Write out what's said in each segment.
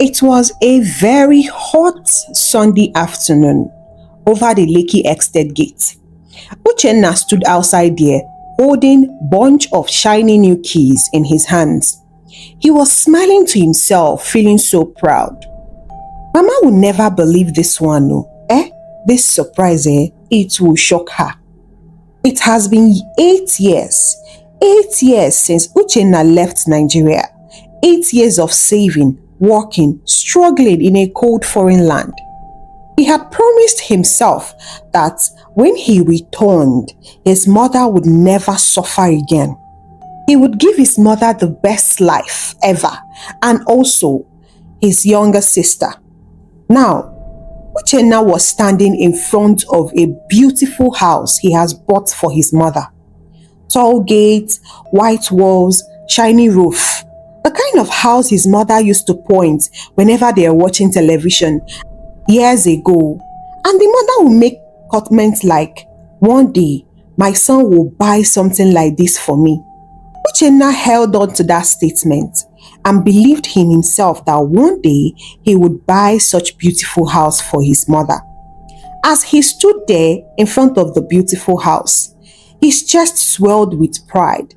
It was a very hot Sunday afternoon over the Lekki Estate gate. Uchenna stood outside there holding a bunch of shiny new keys in his hands. He was smiling to himself, feeling so proud. Mama would never believe this one, no. This surprise, it will shock her. It has been 8 years. 8 years since Uchenna left Nigeria. 8 years of saving, working, struggling in a cold foreign land. He had promised himself that when he returned, his mother would never suffer again. He would give his mother the best life ever, and also his younger sister. Now, Uchenna was standing in front of a beautiful house he has bought for his mother. Tall gates, white walls, shiny roof. The kind of house his mother used to point whenever they were watching television years ago. And the mother would make comments like, "One day, my son will buy something like this for me." Uchenna held on to that statement and believed in himself that one day he would buy such beautiful house for his mother. As he stood there in front of the beautiful house, his chest swelled with pride.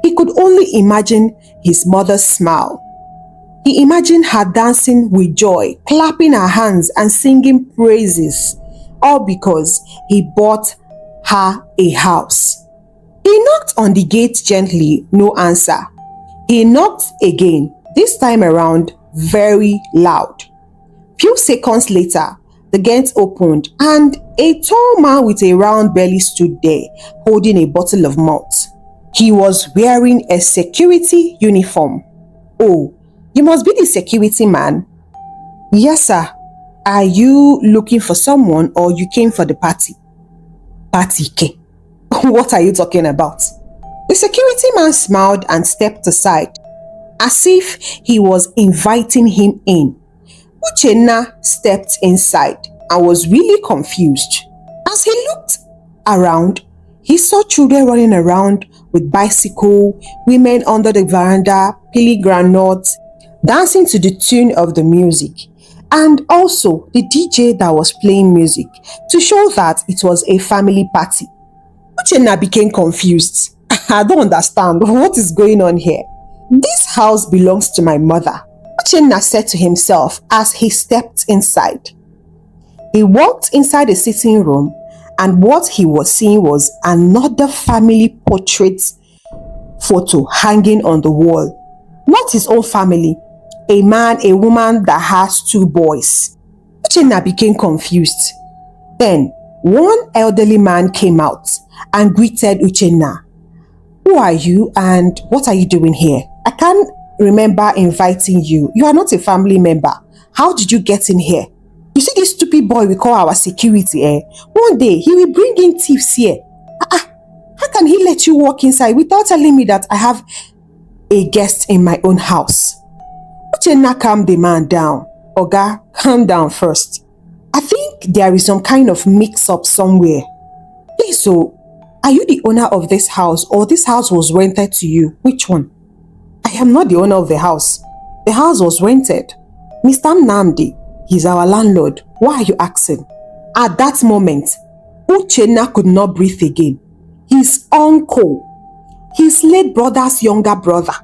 He could only imagine his mother's smile. He imagined her dancing with joy, clapping her hands and singing praises, all because he bought her a house. He knocked on the gate gently, no answer. He knocked again, this time around very loud. Few seconds later, the gate opened and a tall man with a round belly stood there, holding a bottle of malt. He was wearing a security uniform. "Oh, you must be the security man." "Yes, sir. Are you looking for someone or you came for the party?" "Party ke? What are you talking about?" The security man smiled and stepped aside, as if he was inviting him in. Uchenna stepped inside and was really confused. As he looked around, he saw children running around with bicycles, women under the veranda, peeling groundnuts, dancing to the tune of the music, and also the DJ that was playing music to show that it was a family party. Uchenna became confused. "I don't understand. What is going on here? This house belongs to my mother," Uchenna said to himself as he stepped inside. He walked inside the sitting room, and what he was seeing was another family portrait photo hanging on the wall. Not his own family, a man, a woman that has 2 boys. Uchenna became confused. Then, one elderly man came out and greeted Uchenna. "Who are you and what are you doing here? I can't remember inviting you. You are not a family member. How did you get in here? You see this stupid boy we call our security, One day, he will bring in thieves here. How can he let you walk inside without telling me that I have a guest in my own house?" Uchenna calmed the man down. "Oga, calm down first. I think there is some kind of mix-up somewhere. Please, so, are you the owner of this house or this house was rented to you? Which one?" "I am not the owner of the house. The house was rented. Mr. Nnamdi, he's our landlord. Why are you asking?" At that moment, Uchenna could not breathe again. His uncle, his late brother's younger brother,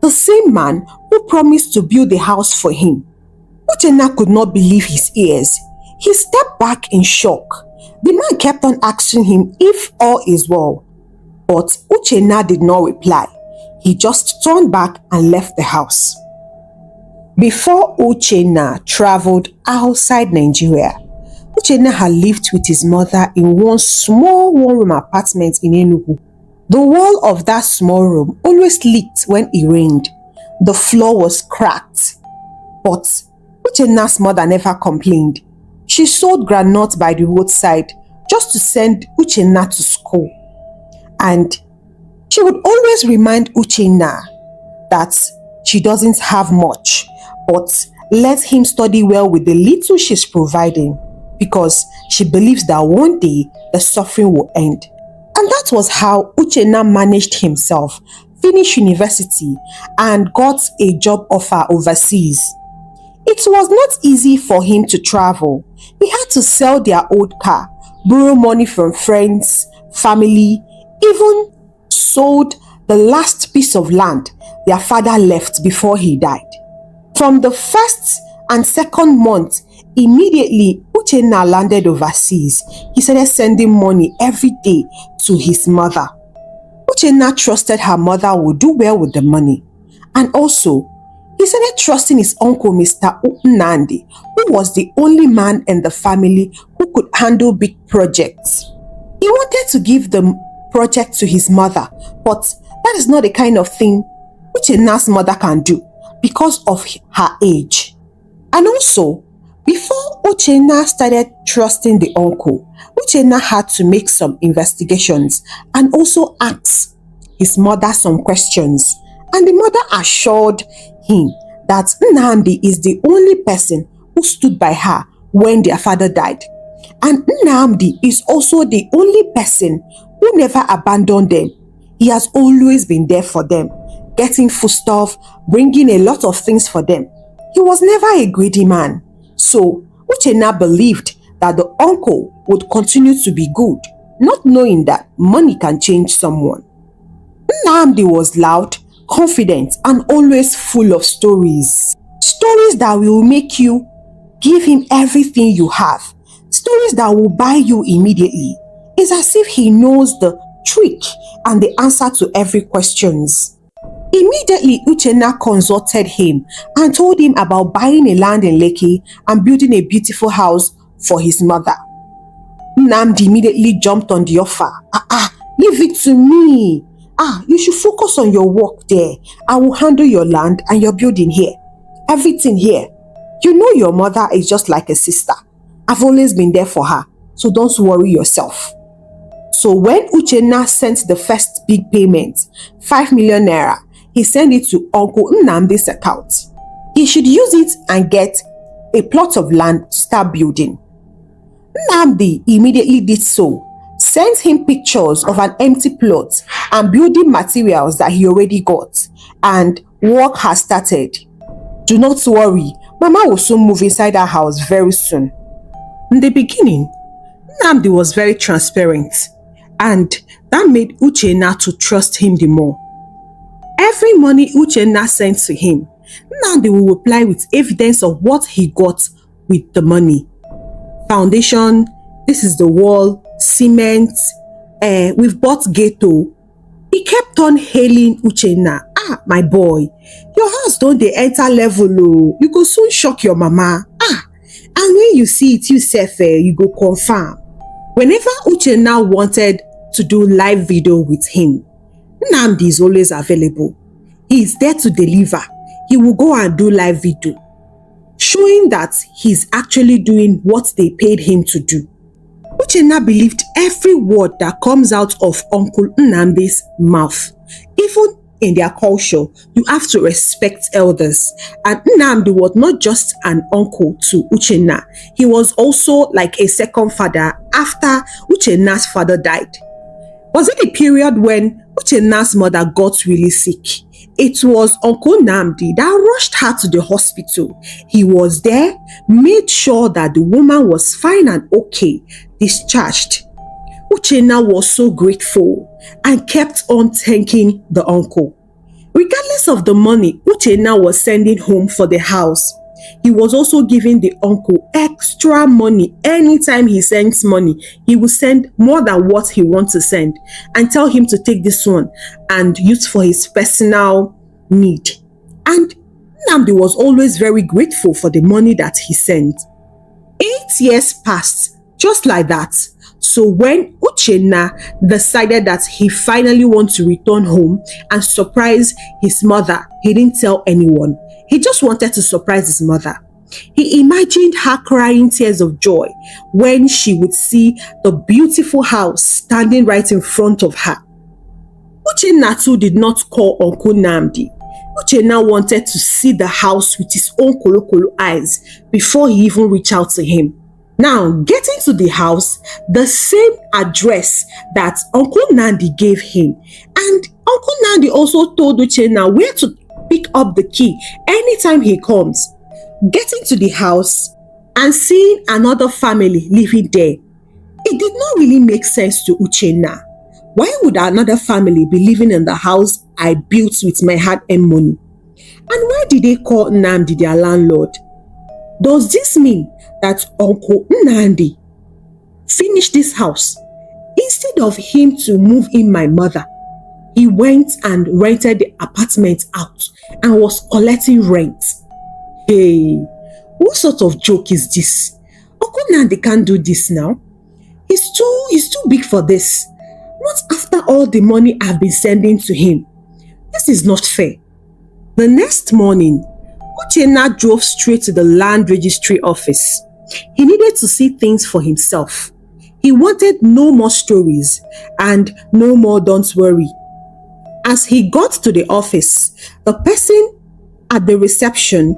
the same man who promised to build the house for him. Uchenna could not believe his ears. He stepped back in shock. The man kept on asking him if all is well, but Uchenna did not reply. He just turned back and left the house. Before Uchenna traveled outside Nigeria, Uchenna had lived with his mother in one small one-room apartment in Enugu. The wall of that small room always leaked when it rained. The floor was cracked. But Uchenna's mother never complained. She sold groundnuts by the roadside just to send Uchenna to school. And she would always remind Uchenna that she doesn't have much, but let him study well with the little she's providing, because she believes that one day the suffering will end. And that was how Uchenna managed himself, finished university, and got a job offer overseas. He It was not easy for him to travel. He had to sell their old car, borrow money from friends, family, even sold the last piece of land their father left before he died. From the first and second month, immediately Uchenna landed overseas. He started sending money every day to his mother. Uchenna trusted her mother would do well with the money. And also, he started trusting his uncle, Mr. Nnamdi, who was the only man in the family who could handle big projects. He wanted to give the project to his mother, but that is not the kind of thing Uchenna's mother can do because of her age. And also, before Uchenna started trusting the uncle, Uchenna had to make some investigations and also ask his mother some questions. And the mother assured him that Nnamdi is the only person who stood by her when their father died. And Nnamdi is also the only person who never abandoned them. He has always been there for them, getting foodstuff, bringing a lot of things for them. He was never a greedy man. So Uchenna believed that the uncle would continue to be good, not knowing that money can change someone. Nnamdi was loud, confident, and always full of stories. Stories that will make you give him everything you have. Stories that will buy you immediately. It's as if he knows the trick and the answer to every questions. Immediately, Uchenna consulted him and told him about buying a land in Lekki and building a beautiful house for his mother. Nnamdi immediately jumped on the offer. Leave it to me. You should focus on your work there. I will handle your land and your building here. Everything here. You know your mother is just like a sister. I've always been there for her, so don't worry yourself. So when Uchenna sent the first big payment, 5 million naira, he sent it to Uncle Nnamdi's account. He should use it and get a plot of land to start building. Nnamdi immediately did so, sent him pictures of an empty plot and building materials that he already got, and work has started. Do not worry, Mama will soon move inside our house very soon. In the beginning, Nnamdi was very transparent, and that made Uchenna to trust him the more. Every money Uchenna sent to him, Nnamdi will reply with evidence of what he got with the money. Foundation, this is the wall, cement, we've bought ghetto. He kept on hailing Uchenna. My boy, your house don't dey enter level oh. You go soon shock your mama. And when you see it yourself, you go confirm. Whenever Uchenna wanted to do live video with him, Nnamdi is always available. He is there to deliver. He will go and do live video, showing that he's actually doing what they paid him to do. Uchenna believed every word that comes out of Uncle Nnamdi's mouth. Even in their culture, you have to respect elders. And Nnamdi was not just an uncle to Uchenna. He was also like a second father after Uchenna's father died. Was it a period when Uchenna's mother got really sick? It was Uncle Nnamdi that rushed her to the hospital. He was there, made sure that the woman was fine and okay, discharged. Uchenna was so grateful and kept on thanking the uncle. Regardless of the money Uchenna was sending home for the house, he was also giving the uncle extra money. Anytime he sends money, he will send more than what he wants to send and tell him to take this one and use for his personal need. And Nnamdi was always very grateful for the money that he sent. 8 years passed just like that. So when Uchenna decided that he finally wants to return home and surprise his mother, he didn't tell anyone. He just wanted to surprise his mother. He imagined her crying tears of joy when she would see the beautiful house standing right in front of her. Uchenna too did not call Uncle Nnamdi. Uchenna wanted to see the house with his own kolokolo eyes before he even reached out to him. Now, getting to the house, the same address that Uncle Nnamdi gave him. And Uncle Nnamdi also told Uchenna where to pick up the key anytime he comes. Getting to the house and seeing another family living there, it did not really make sense to Uchenna. Why would another family be living in the house I built with my hard-earned money? And why did they call Nnamdi their landlord? Does this mean that Uncle Nnamdi finished this house? Instead of him to move in my mother, he went and rented the apartment out and was collecting rent. Hey, what sort of joke is this? Uncle Nnamdi can't do this now. He's too big for this. Not after all the money I've been sending to him. This is not fair. The next morning, Uchenna drove straight to the land registry office. He needed to see things for himself. He wanted no more stories and no more don't worry. As he got to the office, the person at the reception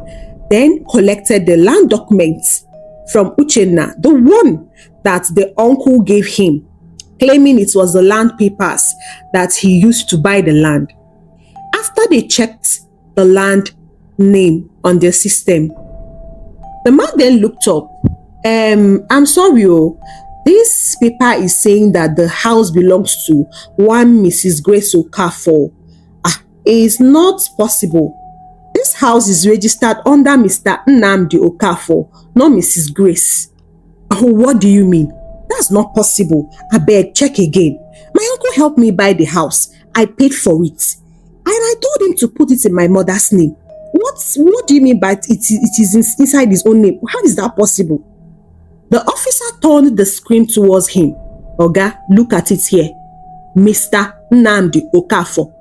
then collected the land documents from Uchenna, the one that the uncle gave him, claiming it was the land papers that he used to buy the land. After they checked the land name on their system, the man then looked up. I'm sorry, this paper is saying that the house belongs to one Mrs. Grace Okafor. It's not possible. This house is registered under Mr. Nnamdi Okafor, not Mrs. Grace. Oh, what do you mean? That's not possible. I beg, check again. My uncle helped me buy the house. I paid for it. And I told him to put it in my mother's name. What do you mean by it is inside his own name? How is that possible? The officer turned the screen towards him. Oga, look at it here. Mr. Nnamdi Okafor,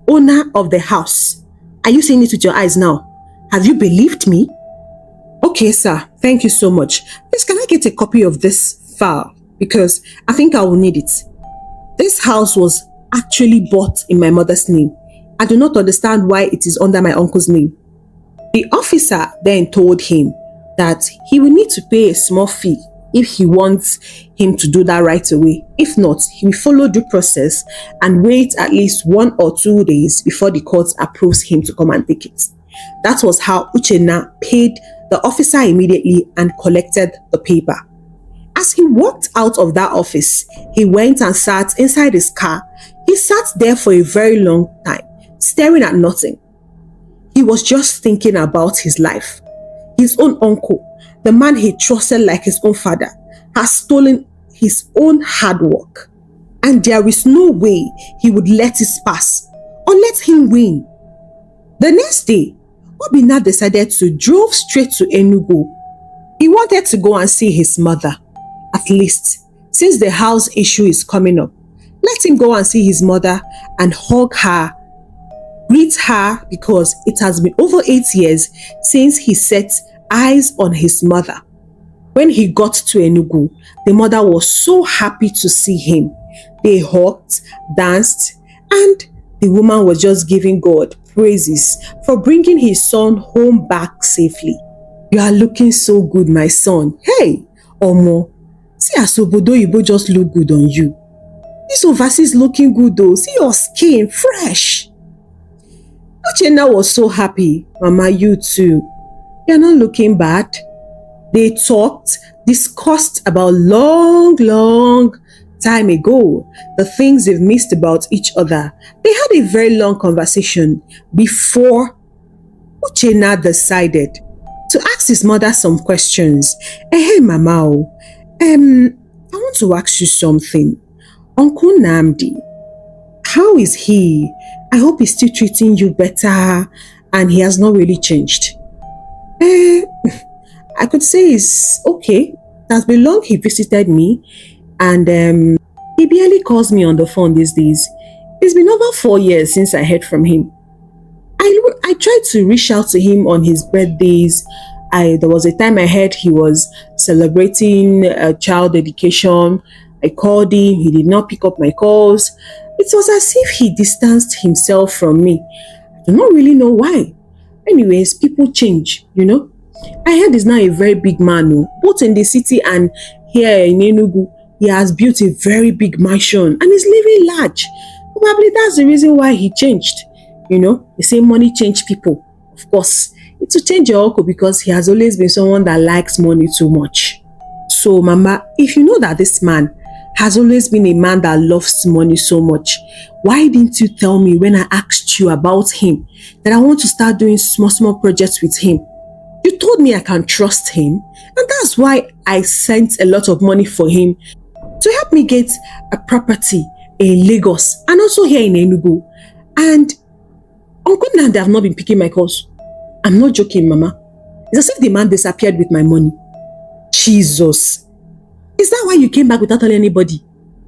owner of the house. Are you seeing it with your eyes now? Have you believed me? Okay, sir. Thank you so much. Please, can I get a copy of this file? Because I think I will need it. This house was actually bought in my mother's name. I do not understand why it is under my uncle's name. The officer then told him that he will need to pay a small fee if he wants him to do that right away. If not, he will follow due process and wait at least 1 or 2 days before the court approves him to come and take it. That was how Uchenna paid the officer immediately and collected the paper. As he walked out of that office, he went and sat inside his car. He sat there for a very long time, staring at nothing. He was just thinking about his life. His own uncle, the man he trusted like his own father, has stolen his own hard work. And there is no way he would let it pass or let him win. The next day, Obinna decided to drive straight to Enugu. He wanted to go and see his mother. At least, since the house issue is coming up, let him go and see his mother and hug her, greet her, because it has been over 8 years since he set eyes on his mother. When he got to Enugu, the mother was so happy to see him. They hugged, danced, and the woman was just giving God praises for bringing his son home back safely. You are looking so good, my son. Hey, Omo, see as Obodo Ibo just look good on you. This overseas looking good though. See your skin, fresh. Uchenna was so happy. Mama, you too. You're not looking bad. They talked, discussed about long time ago, the things they've missed about each other. They had a very long conversation before Uchenna decided to ask his mother some questions. Hey, Mama, I want to ask you something. Uncle Nnamdi, how is he? I hope he's still treating you better and he has not really changed. I could say he's okay. It has been long he visited me and he barely calls me on the phone these days. It's been over 4 years since I heard from him. I tried to reach out to him on his birthdays. There was a time I heard he was celebrating a child dedication. I called him. He did not pick up my calls. It was as if he distanced himself from me. I do not really know why. Anyways, people change, you know. I heard he's now a very big man, both in the city and here in Enugu. He has built a very big mansion and is living large. Probably that's the reason why he changed. You know, they say money change people. Of course, to change your uncle because he has always been someone that likes money too much. So, Mama, if you know that this man has always been a man that loves money so much, why didn't you tell me when I asked you about him that I want to start doing small projects with him? You told me I can trust him, and that's why I sent a lot of money for him to help me get a property in Lagos and also here in Enugu. And Uncle Nandi have not been picking my calls. I'm not joking, Mama. It's as if the man disappeared with my money. Jesus. Is that why you came back without telling anybody?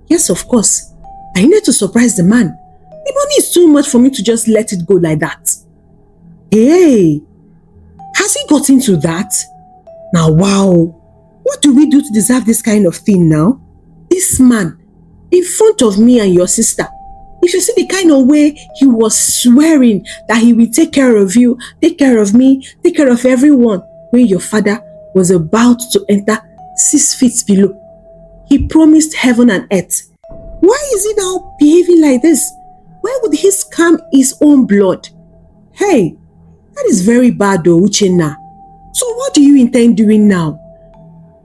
Yes, of course. I needed to surprise the man. The money is too much for me to just let it go like that. Hey, has he got into that? Now, wow. What do we do to deserve this kind of thing now? This man, in front of me and your sister, if you see the kind of way he was swearing that he will take care of you, take care of me, take care of everyone, when your father was about to enter 6 feet below. He promised heaven and earth. Why is he now behaving like this? Why would he scam his own blood? Hey, that is very bad though, Uchenna. So what do you intend doing now?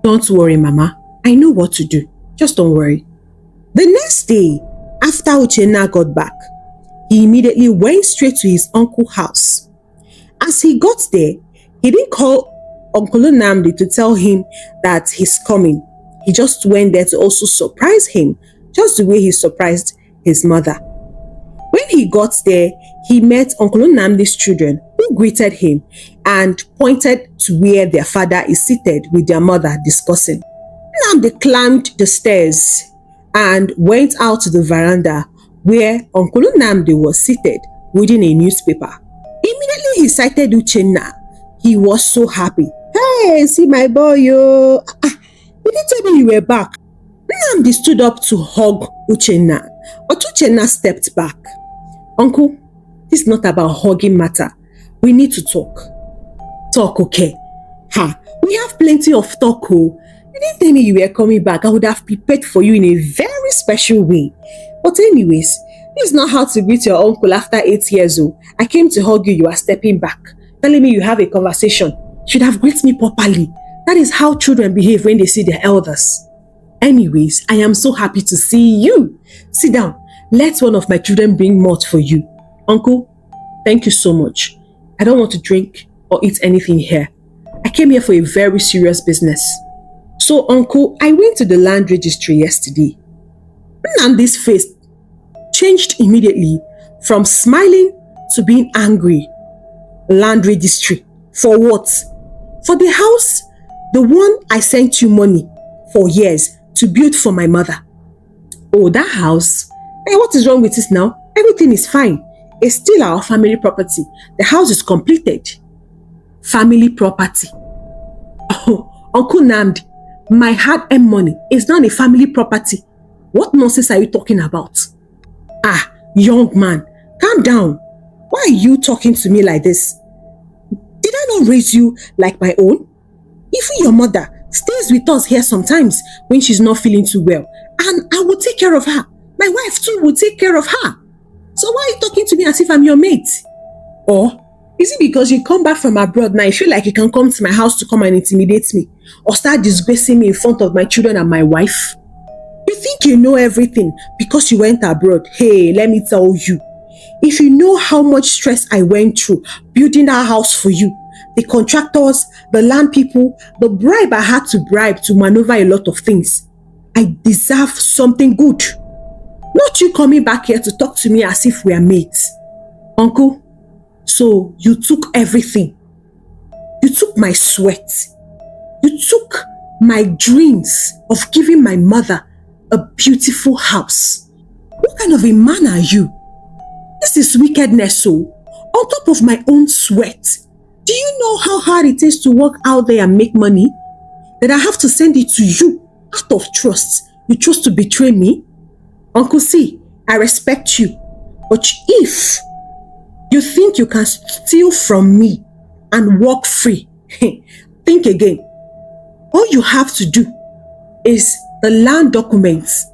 Don't worry, Mama. I know what to do. Just don't worry. The next day, after Uchenna got back, he immediately went straight to his uncle's house. As he got there, he didn't call Uncle Nnamdi to tell him that he's coming. He just went there to also surprise him, just the way he surprised his mother. When he got there, he met Uncle Nnamdi's children, who greeted him and pointed to where their father is seated with their mother discussing. Nnamdi climbed the stairs and went out to the veranda where Uncle Nnamdi was seated reading a newspaper. Immediately he sighted Uchenna. He was so happy. Hey, see my boy, yo. You didn't tell me you were back. Nnamdi stood up to hug Uchenna, but Uchenna stepped back. Uncle, this is not about hugging matter. We need to talk. Talk, okay? We have plenty of talk, oh. You didn't tell me you were coming back. I would have prepared for you in a very special way. But anyways, this is not how to greet your uncle after 8 years old. I came to hug you, you are stepping back, telling me you have a conversation. You should have greeted me properly. That is how children behave when they see their elders. Anyways, I am so happy to see you. Sit down. Let one of my children bring malt for you. Uncle, thank you so much. I don't want to drink or eat anything here. I came here for a very serious business. So, Uncle, I went to the land registry yesterday. Nnamdi's face changed immediately from smiling to being angry. Land registry? For what? For the house, the one I sent you money for years to build for my mother. Oh, that house? Hey, what is wrong with it now? Everything is fine. It's still our family property. The house is completed. Family property. Oh, Uncle Nnamdi, my hard-earned money is not a family property. What nonsense are you talking about? Young man, calm down. Why are you talking to me like this? Did I not raise you like my own? Even your mother stays with us here sometimes when she's not feeling too well, and I will take care of her. My wife too will take care of her. So why are you talking to me as if I'm your mate? Or is it because you come back from abroad now you feel like you can come to my house to come and intimidate me or start disgracing me in front of my children and my wife? You think you know everything because you went abroad. Hey, let me tell you. If you know how much stress I went through building that house for you, the contractors, the land people, the bribe I had to bribe to maneuver a lot of things, I deserve something good. Not you coming back here to talk to me as if we are mates. Uncle, so you took everything. You took my sweat. You took my dreams of giving my mother a beautiful house. What kind of a man are you? This is wickedness, so on top of my own sweat. Do you know how hard it is to work out there and make money? That I have to send it to you out of trust. You chose to betray me? Uncle, see, I respect you. But if you think you can steal from me and walk free, think again. All you have to do is the land documents.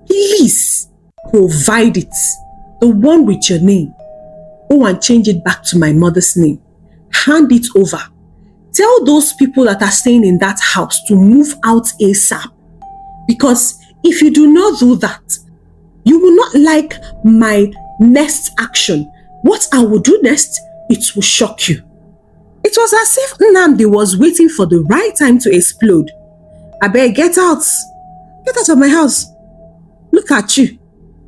Please provide it. The one with your name. Go and change it back to my mother's name. hand it over. Tell those people that are staying in that house to move out ASAP. Because if you do not do that, you will not like my next action. What I will do next, it will shock you. It was as if Nnamdi was waiting for the right time to explode. Abeg, get out. Get out of my house. Look at you,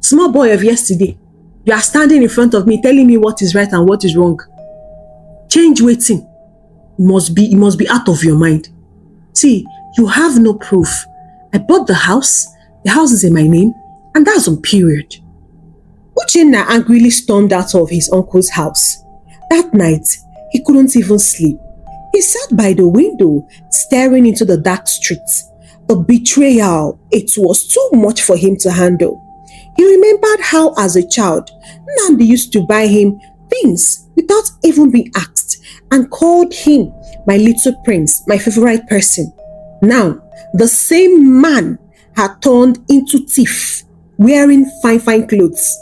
small boy of yesterday. You are standing in front of me telling me what is right and what is wrong. Change waiting. You must be out of your mind. See, you have no proof. I bought the house is in my name, and that's on period. Uchenna angrily stormed out of his uncle's house. That night, he couldn't even sleep. He sat by the window, staring into the dark streets. The betrayal, it was too much for him to handle. He remembered how, as a child, Nnamdi used to buy him things without even being asked and called him my little prince, my favorite person. Now, the same man had turned into thief, wearing fine clothes.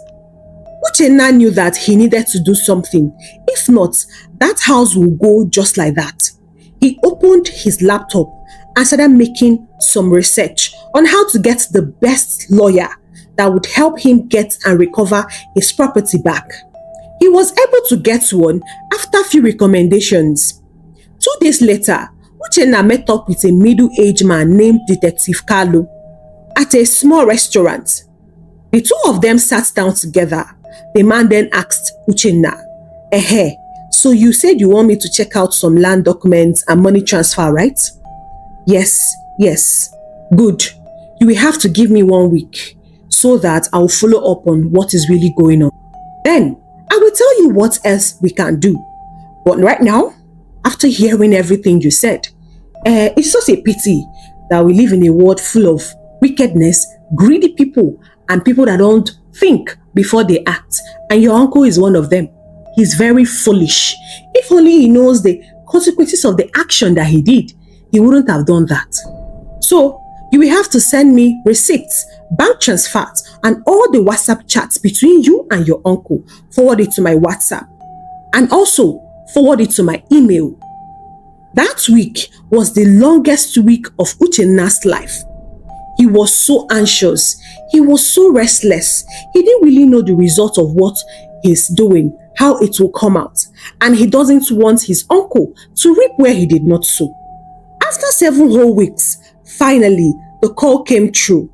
Uchenna knew that he needed to do something. If not, that house would go just like that. He opened his laptop and started making some research on how to get the best lawyer that would help him get and recover his property back. He was able to get one after a few recommendations. 2 days later, Uchenna met up with a middle-aged man named Detective Kalu at a small restaurant. The two of them sat down together. The man then asked Uchenna, so you said you want me to check out some land documents and money transfer, right? Yes. Good. You will have to give me 1 week so that I will follow up on what is really going on. Then I will tell you what else we can do. But right now, after hearing everything you said, it's just a pity that we live in a world full of wickedness, greedy people, and people that don't think before they act. And your uncle is one of them. He's very foolish. If only he knows the consequences of the action that he did, he wouldn't have done that. So, you will have to send me receipts, bank transfers, and all the WhatsApp chats between you and your uncle. Forward it to my WhatsApp. And also, forward it to my email. That week was the longest week of Uchenna's life. He was so anxious. He was so restless. He didn't really know the result of what he's doing, how it will come out. And he doesn't want his uncle to reap where he did not sow. After 7 whole weeks, finally, the call came through.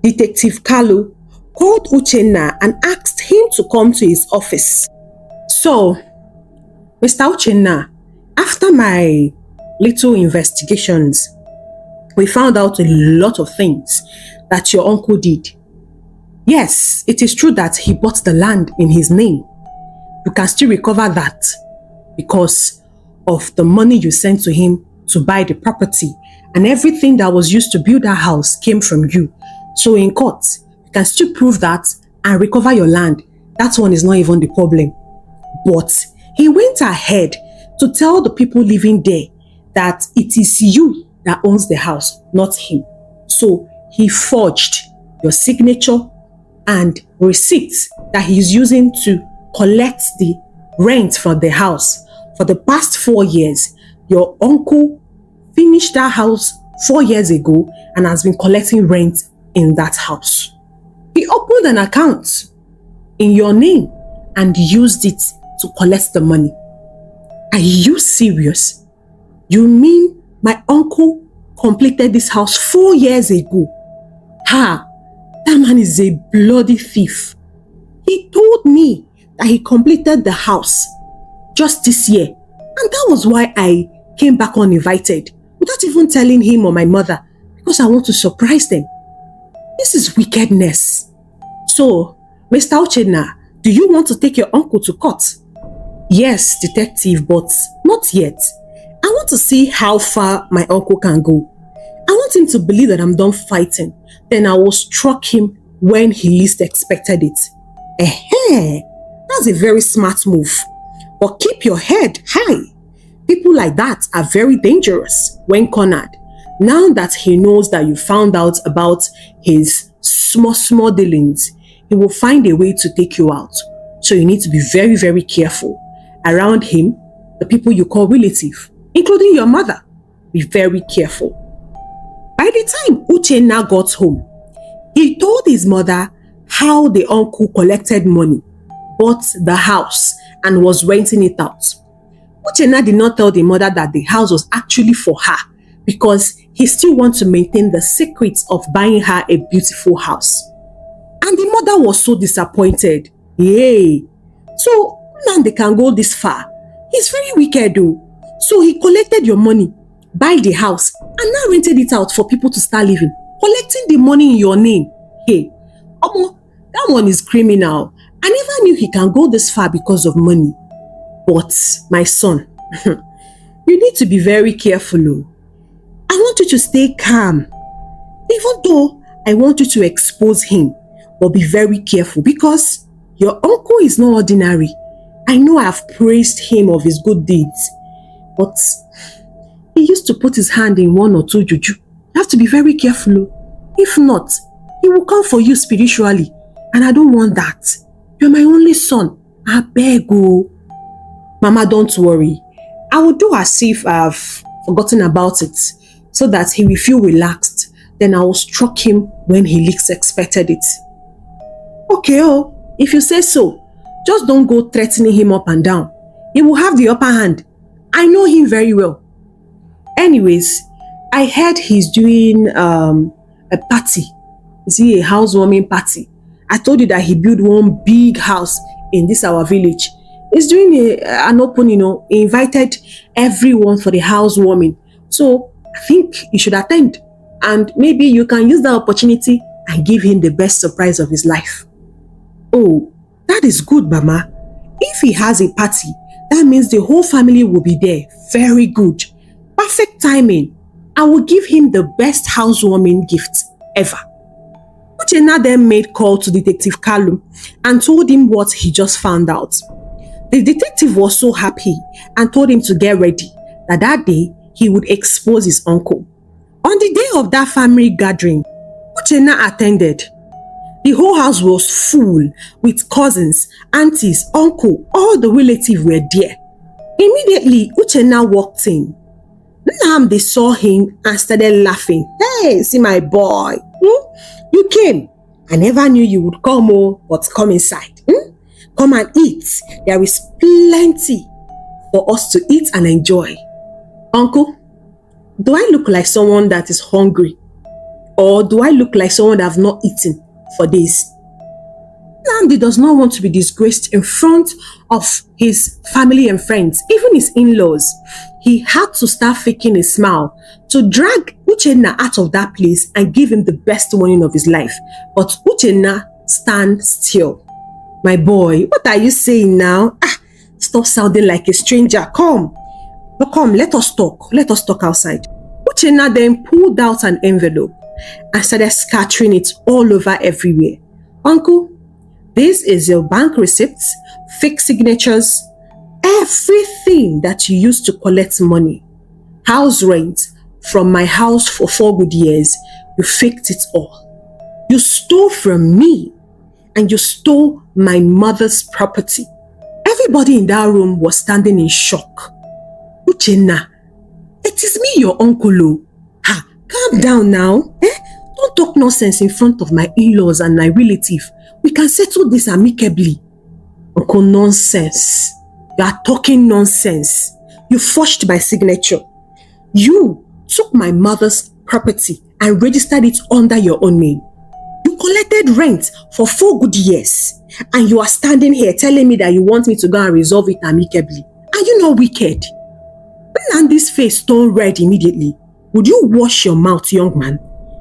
Detective Kalu called Uchenna and asked him to come to his office. So, Mr. Uchenna, after my little investigations, we found out a lot of things that your uncle did. Yes, it is true that he bought the land in his name. You can still recover that because of the money you sent to him to buy the property, and everything that was used to build that house came from you. So in court, you can still prove that and recover your land. That one is not even the problem. But he went ahead to tell the people living there that it is you that owns the house, not him. So he forged your signature and receipts that he's using to collect the rent from the house. For the past 4 years, your uncle finished that house 4 years ago and has been collecting rent in that house. He opened an account in your name and used it to collect the money. Are you serious? You mean my uncle completed this house 4 years ago? Ha! That man is a bloody thief. He told me that he completed the house just this year, and that was why I came back uninvited without even telling him or my mother, because I want to surprise them. This is wickedness. So, Mr. Uchenna, do you want to take your uncle to court? Yes, detective, but not yet. I want to see how far my uncle can go. I want him to believe that I'm done fighting. Then I will struck him when he least expected it. That's a very smart move. But keep your head high. People like that are very dangerous when cornered. Now that he knows that you found out about his small dealings, he will find a way to take you out. So you need to be very, very careful around him the people you call relative, including your mother. Be very careful. By the time Uchenna got home, he told his mother how the uncle collected money, bought the house, and was renting it out. Uchenna did not tell the mother that the house was actually for her because he still wants to maintain the secret of buying her a beautiful house. And the mother was so disappointed. Yay! So, man, they can go this far. He's very wicked though. So he collected your money, buy the house, and now rented it out for people to start living, collecting the money in your name. Hey, that one is criminal. I never knew he can go this far because of money. But, my son, you need to be very careful. I want you to stay calm. Even though I want you to expose him, but be very careful because your uncle is not ordinary. I know I have praised him of his good deeds, but he used to put his hand in one or two juju. You have to be very careful. If not, he will come for you spiritually, and I don't want that. You're my only son. I beg you. Mama, don't worry. I will do as if I've forgotten about it so that he will feel relaxed. Then I will struck him when he least expected it. Okay, if you say so, just don't go threatening him up and down. He will have the upper hand. I know him very well. Anyways, I heard he's doing a party. Is he a housewarming party? I told you that he built one big house in this our village. He's doing an opening, he invited everyone for the housewarming. So I think you should attend. And maybe you can use that opportunity and give him the best surprise of his life. Oh, that is good, Mama. If he has a party, that means the whole family will be there. Very good. Perfect timing. I will give him the best housewarming gift ever. Uchenna then made call to Detective Kalum and told him what he just found out. The detective was so happy and told him to get ready, that day he would expose his uncle. On the day of that family gathering, Uchenna attended. The whole house was full with cousins, aunties, uncle, all the relatives were there. Immediately, Uchenna walked in. They saw him and started laughing. Hey, see my boy. You came. I never knew you would come, but come inside. Come and eat. There is plenty for us to eat and enjoy. Uncle, do I look like someone that is hungry? Or do I look like someone that have not eaten for days? Nnamdi does not want to be disgraced in front of his family and friends, even his in-laws. He had to start faking a smile to drag Uchenna out of that place and give him the best warning of his life. But Uchenna stand still. My boy, what are you saying now? Stop sounding like a stranger. Come, let us talk. Let us talk outside. Uchenna then pulled out an envelope and started scattering it all over everywhere. Uncle, this is your bank receipts, fake signatures, everything that you used to collect money. House rent from my house for 4 good years, you faked it all. You stole from me and you stole my mother's property. Everybody in that room was standing in shock. Uchenna, it is me, your uncle. Calm down now. Don't talk nonsense in front of my in-laws and my relative. We can settle this amicably. Uncle, nonsense. You are talking nonsense. You forged my signature. You took my mother's property and registered it under your own name. You collected rent for 4 good years. And you are standing here telling me that you want me to go and resolve it amicably. Are you not wicked? When Andy's face turned red immediately, would you wash your mouth, young man?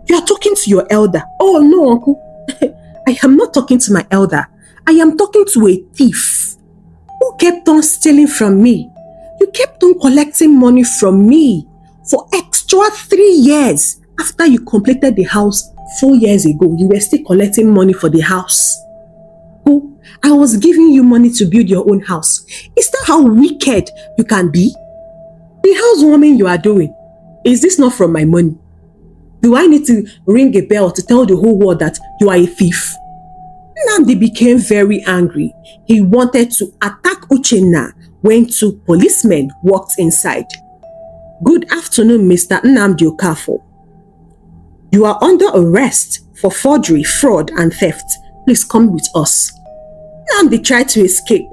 You are talking to your elder. Oh no, uncle. I am not talking to my elder. I am talking to a thief who kept on stealing from me. You kept on collecting money from me for extra 3 years. After you completed the house 4 years ago, you were still collecting money for the house. Oh, I was giving you money to build your own house. Is that how wicked you can be? The housewarming you are doing, is this not from my money? Do I need to ring a bell to tell the whole world that you are a thief? Nnamdi became very angry. He wanted to attack Uchenna, when 2 policemen walked inside. "Good afternoon, Mr. Nnamdi Okafor. You are under arrest for forgery, fraud, and theft. Please come with us." Nnamdi tried to escape,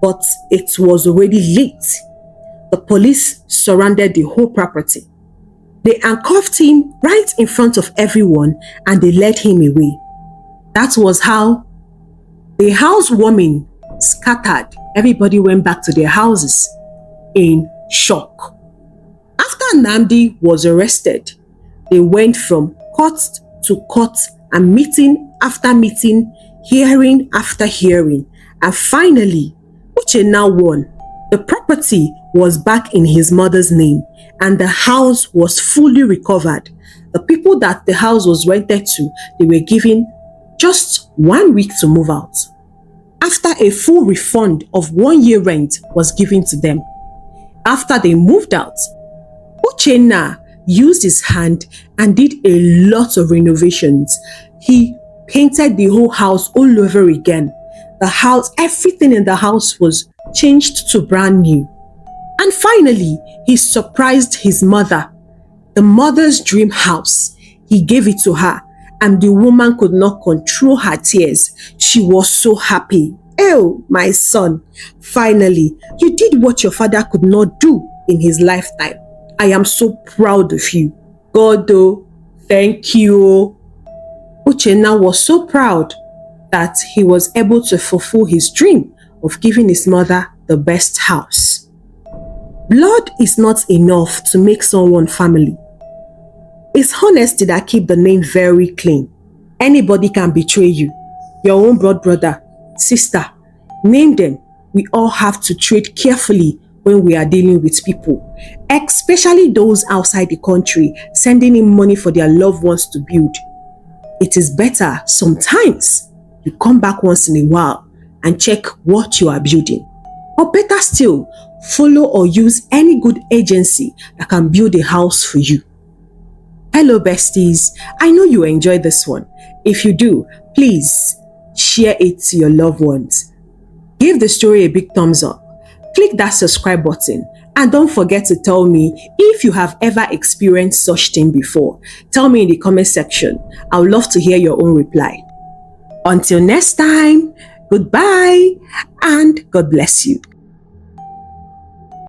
but it was already late. The police surrounded the whole property. They handcuffed him right in front of everyone and they led him away. That was how the housewarming scattered. Everybody went back to their houses in shock. After Nnamdi was arrested, they went from court to court and meeting after meeting, hearing after hearing, and finally, UCHE now won. The property was back in his mother's name and the house was fully recovered. The people that the house was rented to, they were given just 1 week to move out. After a full refund of 1 year rent was given to them. After they moved out, UCHE used his hand and did a lot of renovations. He painted the whole house all over again. The house, everything in the house was changed to brand new. And finally, he surprised his mother. The mother's dream house. He gave it to her and the woman could not control her tears. She was so happy. "Oh, my son, finally, you did what your father could not do in his lifetime. I am so proud of you. God, oh, thank you." UCHE was so proud that he was able to fulfill his dream of giving his mother the best house. Blood is not enough to make someone family. It's honesty that keeps the name very clean. Anybody can betray you. Your own blood brother, sister, name them. We all have to tread carefully when we are dealing with people, especially those outside the country sending in money for their loved ones to build. It is better sometimes you come back once in a while and check what you are building. Or better still, follow or use any good agency that can build a house for you. Hello besties, I know you enjoyed this one. If you do, please share it to your loved ones. Give the story a big thumbs up. Click that subscribe button and don't forget to tell me if you have ever experienced such thing before. Tell me in the comment section. I would love to hear your own reply. Until next time, goodbye and God bless you.